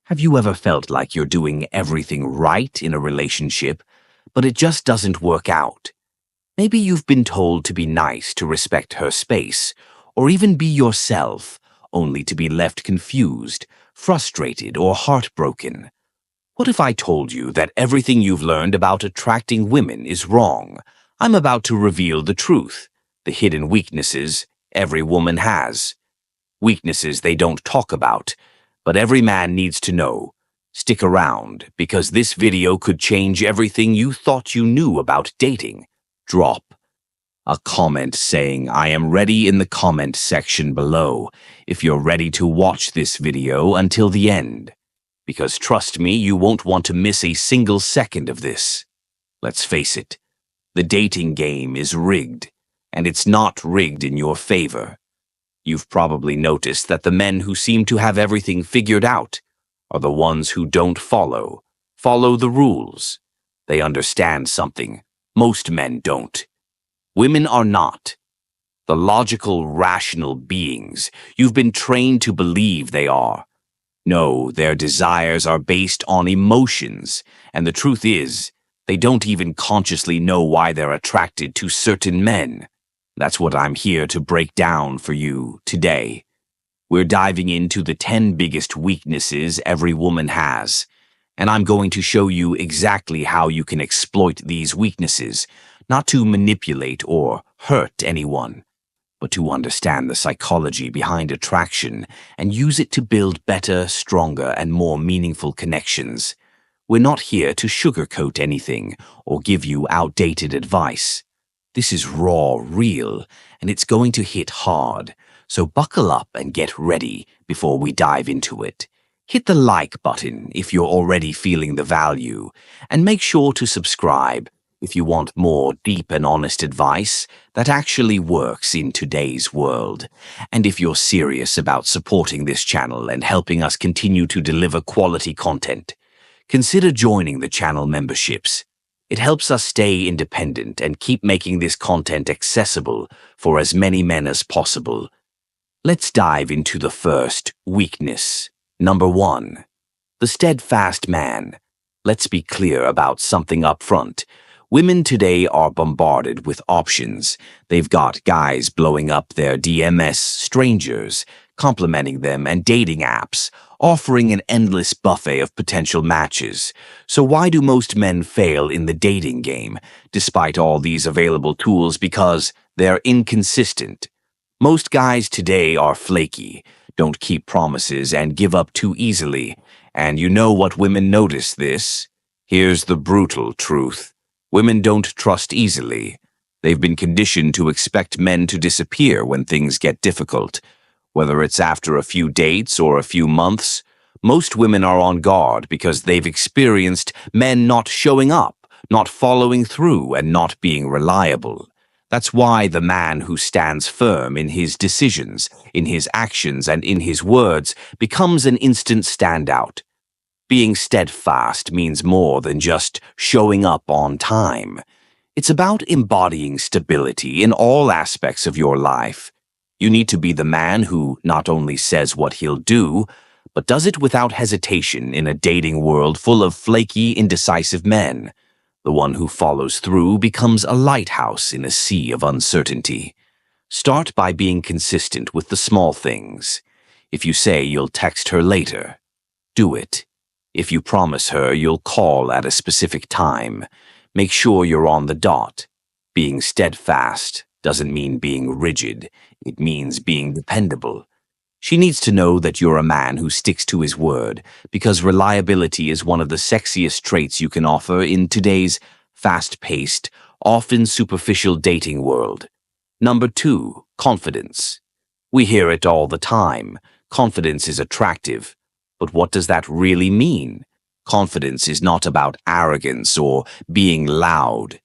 Have you ever felt like you're doing everything right in a relationship, but it just doesn't work out? Maybe you've been told to be nice to respect her space, or even be yourself, only to be left confused, frustrated, or heartbroken. What if I told you that everything you've learned about attracting women is wrong? I'm about to reveal the truth, the hidden weaknesses every woman has. Weaknesses they don't talk about, but every man needs to know. Stick around, because this video could change everything you thought you knew about dating. Drop a comment saying "I am ready" in the comment section below if you're ready to watch this video until the end. Because trust me, you won't want to miss a single second of this. Let's face it, the dating game is rigged, and it's not rigged in your favor. You've probably noticed that the men who seem to have everything figured out are the ones who don't follow the rules. They understand something most men don't. Women are not the logical, rational beings you've been trained to believe they are. No, their desires are based on emotions, and the truth is, they don't even consciously know why they're attracted to certain men. That's what I'm here to break down for you today. We're diving into the 10 biggest weaknesses every woman has, and I'm going to show you exactly how you can exploit these weaknesses, not to manipulate or hurt anyone, but to understand the psychology behind attraction and use it to build better, stronger, and more meaningful connections. We're not here to sugarcoat anything or give you outdated advice. This is raw, real, and it's going to hit hard, so buckle up and get ready before we dive into it. Hit the like button if you're already feeling the value, and make sure to subscribe if you want more deep and honest advice that actually works in today's world. And if you're serious about supporting this channel and helping us continue to deliver quality content, consider joining the channel memberships. It helps us stay independent and keep making this content accessible for as many men as possible. Let's dive into the first weakness. Number 1. The steadfast man. Let's be clear about something up front. Women today are bombarded with options. They've got guys blowing up their DMs, strangers, complimenting them, and dating apps, offering an endless buffet of potential matches. So why do most men fail in the dating game, despite all these available tools? Because they're inconsistent. Most guys today are flaky, don't keep promises, and give up too easily. And you know what women notice this? Here's the brutal truth. Women don't trust easily. They've been conditioned to expect men to disappear when things get difficult. Whether it's after a few dates or a few months, most women are on guard because they've experienced men not showing up, not following through, and not being reliable. That's why the man who stands firm in his decisions, in his actions, and in his words becomes an instant standout. Being steadfast means more than just showing up on time. It's about embodying stability in all aspects of your life. You need to be the man who not only says what he'll do, but does it without hesitation in a dating world full of flaky, indecisive men. The one who follows through becomes a lighthouse in a sea of uncertainty. Start by being consistent with the small things. If you say you'll text her later, do it. If you promise her you'll call at a specific time, make sure you're on the dot. Being steadfast doesn't mean being rigid. It means being dependable. She needs to know that you're a man who sticks to his word, because reliability is one of the sexiest traits you can offer in today's fast-paced, often superficial dating world. Number 2, confidence. We hear it all the time. Confidence is attractive. But what does that really mean? Confidence is not about arrogance or being loud.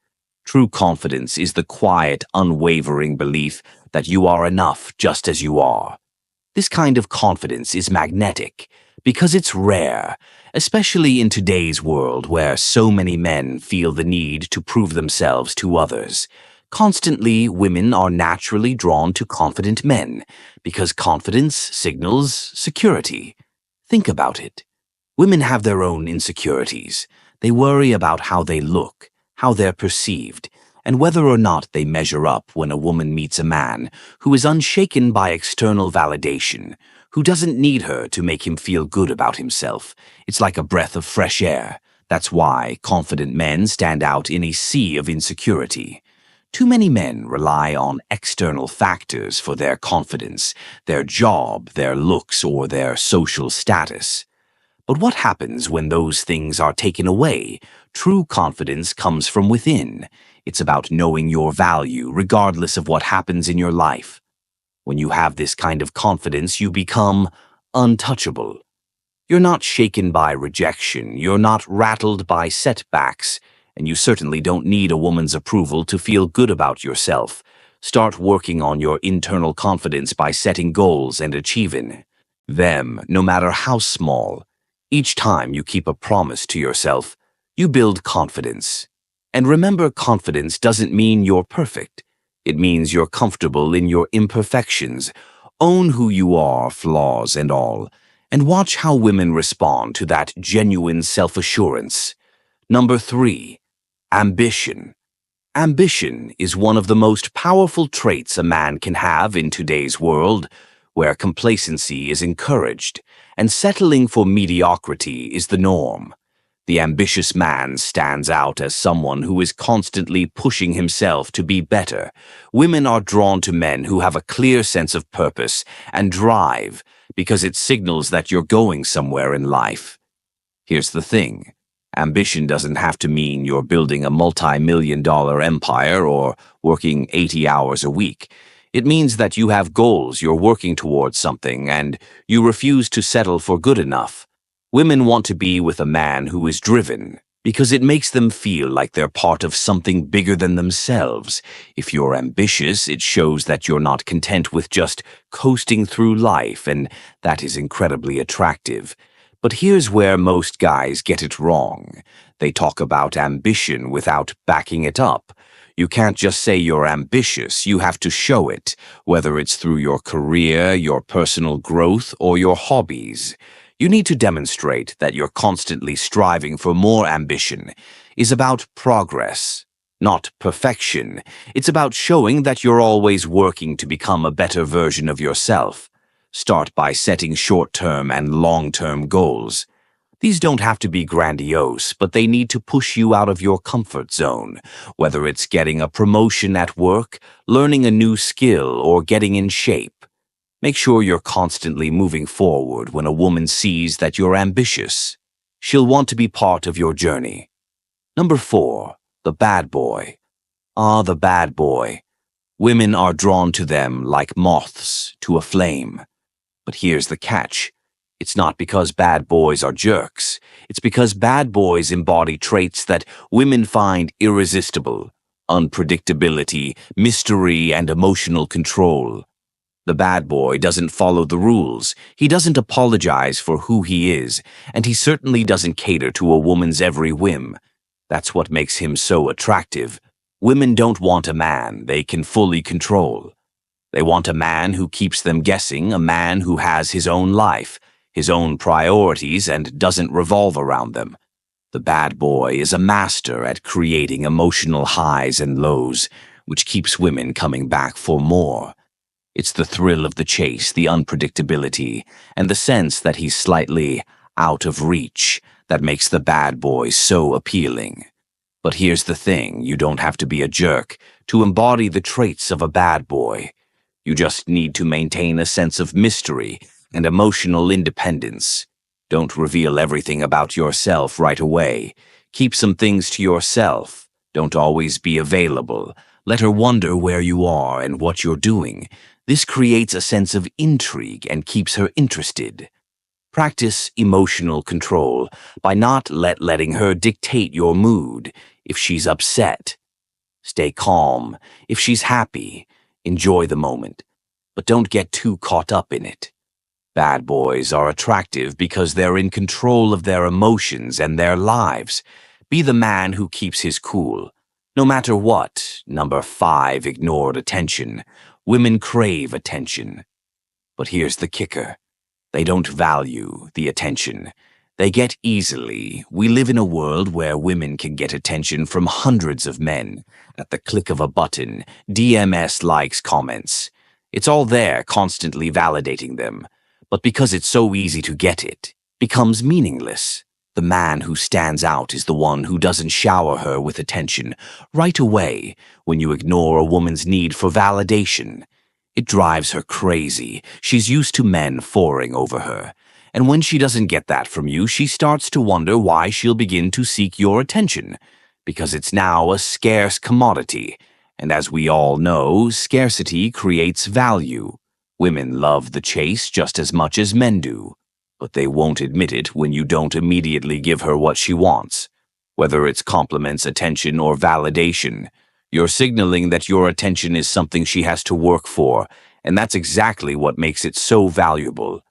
True confidence is the quiet, unwavering belief that you are enough just as you are. This kind of confidence is magnetic because it's rare, especially in today's world where so many men feel the need to prove themselves to others. Constantly, women are naturally drawn to confident men because confidence signals security. Think about it. Women have their own insecurities. They worry about how they look, how they're perceived, and whether or not they measure up when a woman meets a man who is unshaken by external validation, who doesn't need her to make him feel good about himself. It's like a breath of fresh air. That's why confident men stand out in a sea of insecurity. Too many men rely on external factors for their confidence, their job, their looks, or their social status. But what happens when those things are taken away? True confidence comes from within. It's about knowing your value regardless of what happens in your life. When you have this kind of confidence, you become untouchable. You're not shaken by rejection, you're not rattled by setbacks, and you certainly don't need a woman's approval to feel good about yourself. Start working on your internal confidence by setting goals and achieving them, no matter how small. Each time you keep a promise to yourself, you build confidence. And remember, confidence doesn't mean you're perfect. It means you're comfortable in your imperfections. Own who you are, flaws and all, and watch how women respond to that genuine self-assurance. Number 3, ambition. Ambition is one of the most powerful traits a man can have in today's world, where complacency is encouraged and settling for mediocrity is the norm. The ambitious man stands out as someone who is constantly pushing himself to be better. Women are drawn to men who have a clear sense of purpose and drive because it signals that you're going somewhere in life. Here's the thing. Ambition doesn't have to mean you're building a multi-million-dollar empire or working 80 hours a week. It means that you have goals, you're working towards something, and you refuse to settle for good enough. Women want to be with a man who is driven, because it makes them feel like they're part of something bigger than themselves. If you're ambitious, it shows that you're not content with just coasting through life, and that is incredibly attractive. But here's where most guys get it wrong. They talk about ambition without backing it up. You can't just say you're ambitious, you have to show it, whether it's through your career, your personal growth, or your hobbies. You need to demonstrate that you're constantly striving for more. Ambition is about progress, not perfection. It's about showing that you're always working to become a better version of yourself. Start by setting short-term and long-term goals. These don't have to be grandiose, but they need to push you out of your comfort zone, whether it's getting a promotion at work, learning a new skill, or getting in shape. Make sure you're constantly moving forward. When a woman sees that you're ambitious, she'll want to be part of your journey. Number 4, the bad boy. The bad boy. Women are drawn to them like moths to a flame. But here's the catch. It's not because bad boys are jerks. It's because bad boys embody traits that women find irresistible: unpredictability, mystery, and emotional control. The bad boy doesn't follow the rules, he doesn't apologize for who he is, and he certainly doesn't cater to a woman's every whim. That's what makes him so attractive. Women don't want a man they can fully control. They want a man who keeps them guessing, a man who has his own life, his own priorities, and doesn't revolve around them. The bad boy is a master at creating emotional highs and lows, which keeps women coming back for more. It's the thrill of the chase, the unpredictability, and the sense that he's slightly out of reach that makes the bad boy so appealing. But here's the thing, you don't have to be a jerk to embody the traits of a bad boy. You just need to maintain a sense of mystery and emotional independence. Don't reveal everything about yourself right away. Keep some things to yourself. Don't always be available. Let her wonder where you are and what you're doing. This creates a sense of intrigue and keeps her interested. Practice emotional control by not letting her dictate your mood. If she's upset, stay calm. If she's happy, enjoy the moment, but don't get too caught up in it. Bad boys are attractive because they're in control of their emotions and their lives. Be the man who keeps his cool. No matter what. Number 5, ignored attention. Women crave attention. But here's the kicker. They don't value the attention. They get easily. We live in a world where women can get attention from hundreds of men at the click of a button, DMS likes, comments. It's all there, constantly validating them. But because it's so easy to get it, becomes meaningless. The man who stands out is the one who doesn't shower her with attention right away when you ignore a woman's need for validation. It drives her crazy. She's used to men fawing over her. And when she doesn't get that from you, she starts to wonder why she'll begin to seek your attention, because it's now a scarce commodity. And as we all know, scarcity creates value. Women love the chase just as much as men do, but they won't admit it when you don't immediately give her what she wants. Whether it's compliments, attention, or validation, you're signaling that your attention is something she has to work for, and that's exactly what makes it so valuable.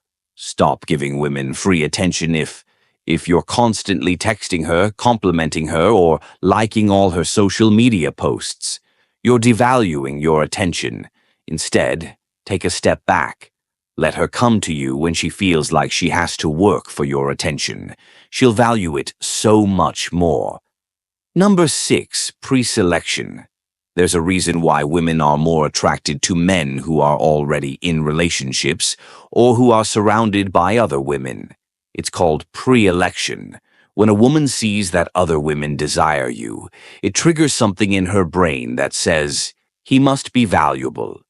Stop giving women free attention if you're constantly texting her, complimenting her, or liking all her social media posts. You're devaluing your attention. Instead, take a step back. Let her come to you when she feels like she has to work for your attention. She'll value it so much more. Number 6, preselection. There's a reason why women are more attracted to men who are already in relationships or who are surrounded by other women. It's called preelection. When a woman sees that other women desire you, it triggers something in her brain that says, he must be valuable.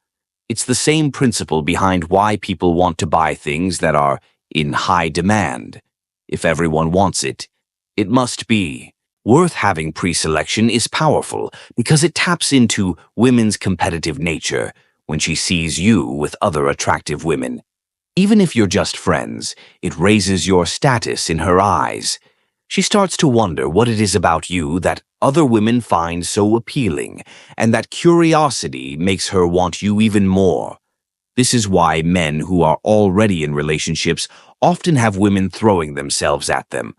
It's the same principle behind why people want to buy things that are in high demand. If everyone wants it, it must be. Worth having preselection is powerful because it taps into women's competitive nature when she sees you with other attractive women. Even if you're just friends, it raises your status in her eyes. She starts to wonder what it is about you that other women find so appealing, and that curiosity makes her want you even more. This is why men who are already in relationships often have women throwing themselves at them.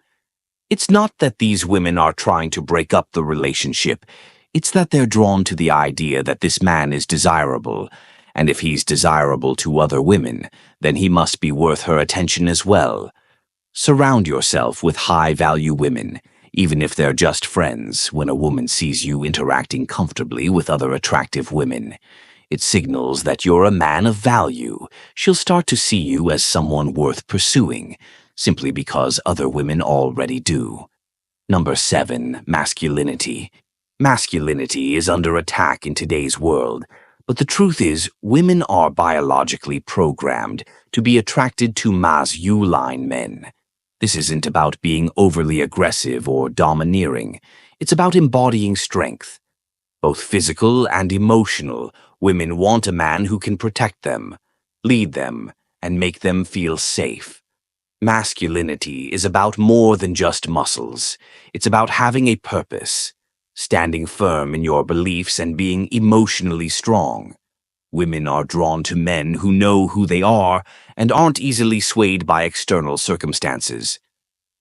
It's not that these women are trying to break up the relationship. It's that they're drawn to the idea that this man is desirable, and if he's desirable to other women, then he must be worth her attention as well. Surround yourself with high-value women, even if they're just friends. When a woman sees you interacting comfortably with other attractive women, it signals that you're a man of value. She'll start to see you as someone worth pursuing, simply because other women already do. Number 7, masculinity. Masculinity is under attack in today's world, but the truth is, women are biologically programmed to be attracted to masculine men. This isn't about being overly aggressive or domineering. It's about embodying strength. Both physical and emotional, women want a man who can protect them, lead them, and make them feel safe. Masculinity is about more than just muscles. It's about having a purpose, standing firm in your beliefs and being emotionally strong. Women are drawn to men who know who they are and aren't easily swayed by external circumstances.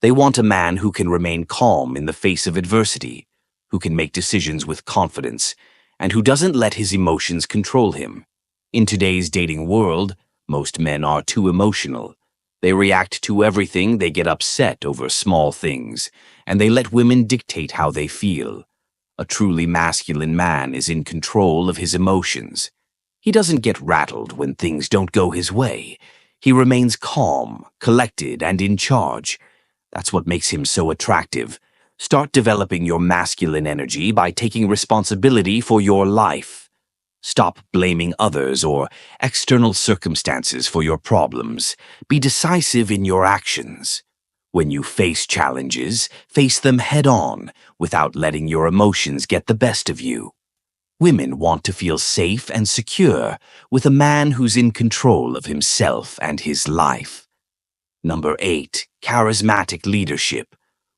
They want a man who can remain calm in the face of adversity, who can make decisions with confidence, and who doesn't let his emotions control him. In today's dating world, most men are too emotional. They react to everything, they get upset over small things, and they let women dictate how they feel. A truly masculine man is in control of his emotions. He doesn't get rattled when things don't go his way. He remains calm, collected, and in charge. That's what makes him so attractive. Start developing your masculine energy by taking responsibility for your life. Stop blaming others or external circumstances for your problems. Be decisive in your actions. When you face challenges, face them head-on without letting your emotions get the best of you. Women want to feel safe and secure with a man who's in control of himself and his life. Number 8, charismatic leadership.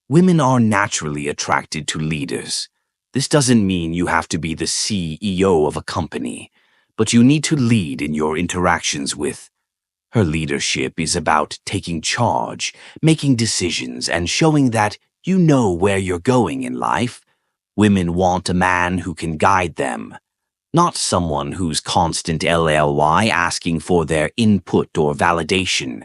Women are naturally attracted to leaders. This doesn't mean you have to be the CEO of a company, but you need to lead in your interactions with. Her leadership is about taking charge, making decisions, and showing that you know where you're going in life. Women want a man who can guide them, not someone who's constant LLY asking for their input or validation.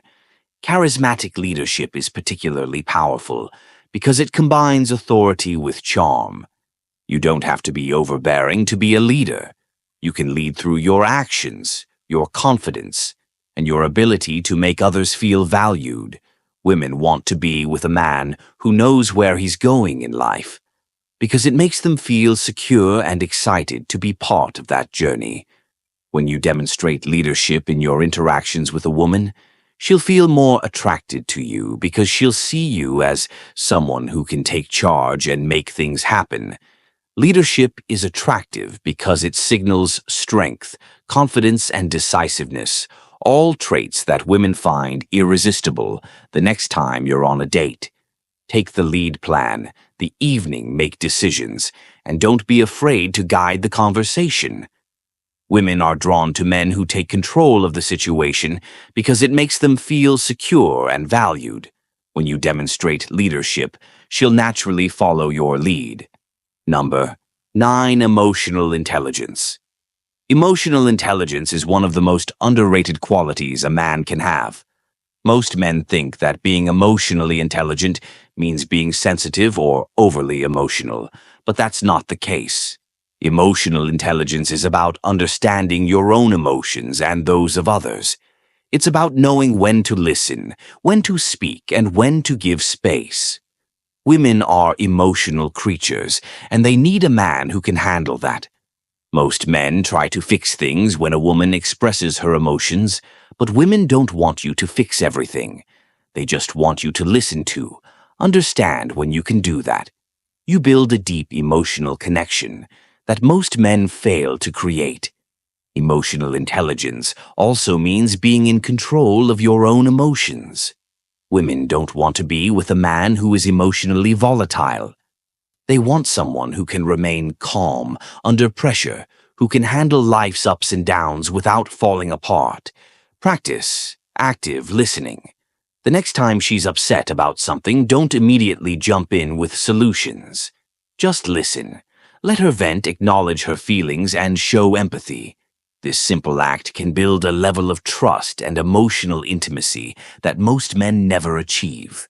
Charismatic leadership is particularly powerful because it combines authority with charm. You don't have to be overbearing to be a leader. You can lead through your actions, your confidence, and your ability to make others feel valued. Women want to be with a man who knows where he's going in life, because it makes them feel secure and excited to be part of that journey. When you demonstrate leadership in your interactions with a woman, she'll feel more attracted to you because she'll see you as someone who can take charge and make things happen. Leadership is attractive because it signals strength, confidence, and decisiveness, all traits that women find irresistible the next time you're on a date. Take the lead plan, the evening make decisions, and don't be afraid to guide the conversation. Women are drawn to men who take control of the situation because it makes them feel secure and valued. When you demonstrate leadership, she'll naturally follow your lead. Number 9. Emotional intelligence. Emotional intelligence is one of the most underrated qualities a man can have. Most men think that being emotionally intelligent means being sensitive or overly emotional, but that's not the case. Emotional intelligence is about understanding your own emotions and those of others. It's about knowing when to listen, when to speak, and when to give space. Women are emotional creatures, and they need a man who can handle that. Most men try to fix things when a woman expresses her emotions, but women don't want you to fix everything. They just want you to listen to, understand when you can do that. You build a deep emotional connection that most men fail to create. Emotional intelligence also means being in control of your own emotions. Women don't want to be with a man who is emotionally volatile. They want someone who can remain calm under pressure, who can handle life's ups and downs without falling apart. Practice active listening. The next time she's upset about something, don't immediately jump in with solutions. Just listen. Let her vent, acknowledge her feelings, and show empathy. This simple act can build a level of trust and emotional intimacy that most men never achieve.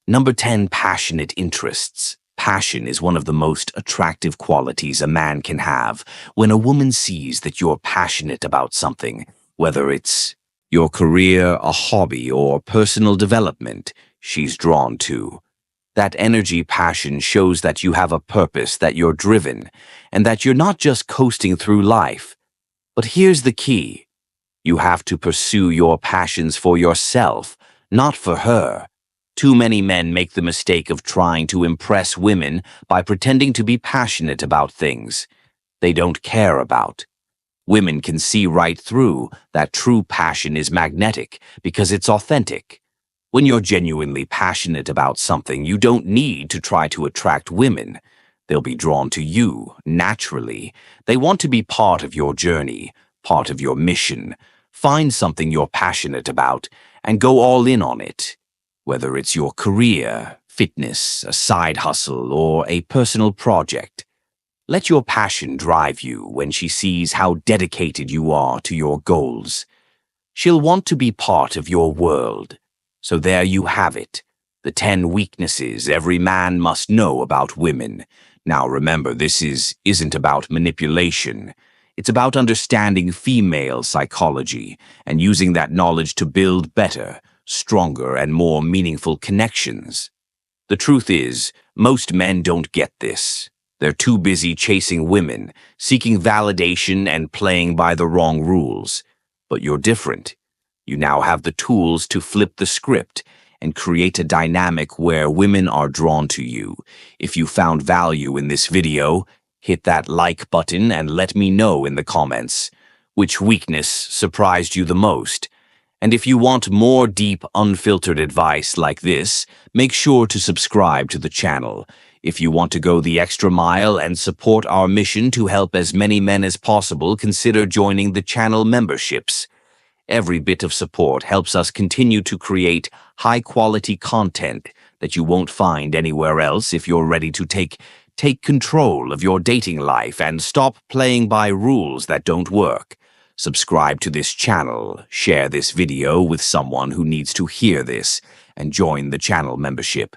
Number 10. Passionate interests. Passion is one of the most attractive qualities a man can have. When a woman sees that you're passionate about something, whether it's your career, a hobby, or personal development, she's drawn to. That energy passion shows that you have a purpose, that you're driven, and that you're not just coasting through life. But here's the key. You have to pursue your passions for yourself, not for her. Too many men make the mistake of trying to impress women by pretending to be passionate about things they don't care about. Women can see right through that true passion is magnetic because it's authentic. When you're genuinely passionate about something, you don't need to try to attract women. They'll be drawn to you naturally. They want to be part of your journey, part of your mission. Find something you're passionate about and go all in on it. Whether it's your career, fitness, a side hustle, or a personal project. Let your passion drive you when she sees how dedicated you are to your goals. She'll want to be part of your world. So there you have it, the 10 weaknesses every man must know about women. Now remember, this isn't about manipulation. It's about understanding female psychology and using that knowledge to build better, stronger, and more meaningful connections. The truth is, most men don't get this. They're too busy chasing women, seeking validation, and playing by the wrong rules. But you're different. You now have the tools to flip the script and create a dynamic where women are drawn to you. If you found value in this video, hit that like button and let me know in the comments which weakness surprised you the most. And if you want more deep, unfiltered advice like this, make sure to subscribe to the channel. If you want to go the extra mile and support our mission to help as many men as possible, consider joining the channel memberships. Every bit of support helps us continue to create high-quality content that you won't find anywhere else if you're ready to take control of your dating life and stop playing by rules that don't work. Subscribe to this channel, share this video with someone who needs to hear this, and join the channel membership.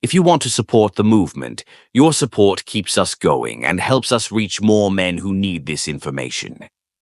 If you want to support the movement, your support keeps us going and helps us reach more men who need this information.